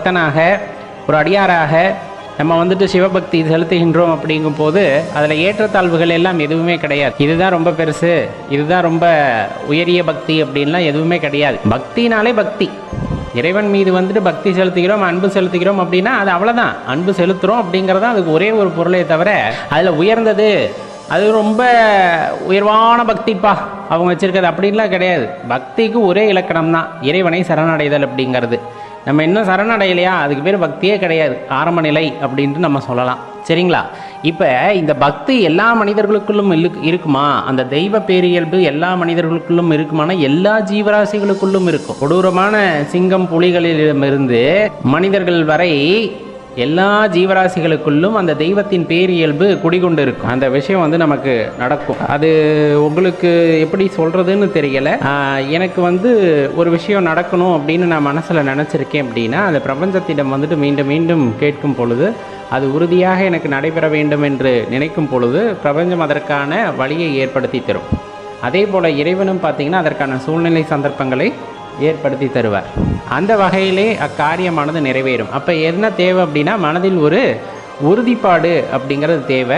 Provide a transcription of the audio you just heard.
பக்தனாக ஒரு அடியாராக நம்ம வந்துட்டு சிவபக்தி செலுத்துகின்றோம் அப்படிங்கும் போது அதில் ஏற்றத்தாழ்வுகள் எல்லாம் எதுவுமே கிடையாது. இதுதான் ரொம்ப பெருசு, இதுதான் ரொம்ப உயரிய பக்தி அப்படின்லாம் எதுவுமே கிடையாது. பக்தினாலே பக்தி, இறைவன் மீது வந்துட்டு பக்தி செலுத்துகிறோம், அன்பு செலுத்துகிறோம் அப்படின்னா அது அவ்வளோதான். அன்பு செலுத்துகிறோம் அப்படிங்கிறதான் அதுக்கு ஒரே ஒரு பொருளே தவிர அதில் உயர்ந்தது அது ரொம்ப உயர்வான பக்திப்பா அவங்க வச்சுருக்கிறது அப்படின்லாம் கிடையாது. பக்திக்கு ஒரே இலக்கணம் தான், இறைவனை சரணடைதல் அப்படிங்கிறது. நம்ம இன்னும் சரணடையலையா, அதுக்கு பேர் பக்தியே கிடையாது, ஆரம்ப நிலை அப்படின்ட்டு நம்ம சொல்லலாம். சரிங்களா? இப்போ இந்த பக்தி எல்லா மனிதர்களுக்குள்ளும் இருக்குமா? அந்த தெய்வ பேரியல்பு எல்லா மனிதர்களுக்குள்ளும் இருக்குமானா எல்லா ஜீவராசிகளுக்குள்ளும் இருக்கும். கொடூரமான சிங்கம் புலிகளிடமிருந்து மனிதர்கள் வரை எல்லா ஜீவராசிகளுக்குள்ளும் அந்த தெய்வத்தின் பேரியல்பு குடிகொண்டு இருக்கும். அந்த விஷயம் வந்து நமக்கு நடக்கும். அது உங்களுக்கு எப்படி சொல்கிறதுன்னு தெரியலை. எனக்கு வந்து ஒரு விஷயம் நடக்கணும் அப்படின்னு நான் மனசில் நினச்சிருக்கேன் அப்படின்னா அந்த பிரபஞ்சத்திடம் வந்துட்டு மீண்டும் மீண்டும் கேட்கும் பொழுது அது உறுதியாக எனக்கு நடைபெற வேண்டும் என்று நினைக்கும் பொழுது பிரபஞ்சம் அதற்கான வழியை ஏற்படுத்தி தரும். அதே போல் இறைவனும் பார்த்திங்கன்னா அதற்கான சூழ்நிலை சந்தர்ப்பங்களை ஏற்படுத்தி தருவார். அந்த வகையிலே அக்காரியமானது நிறைவேறும். அப்போ என்ன தேவை அப்படின்னா மனதில் ஒரு உறுதிப்பாடு அப்படிங்கிறது தேவை.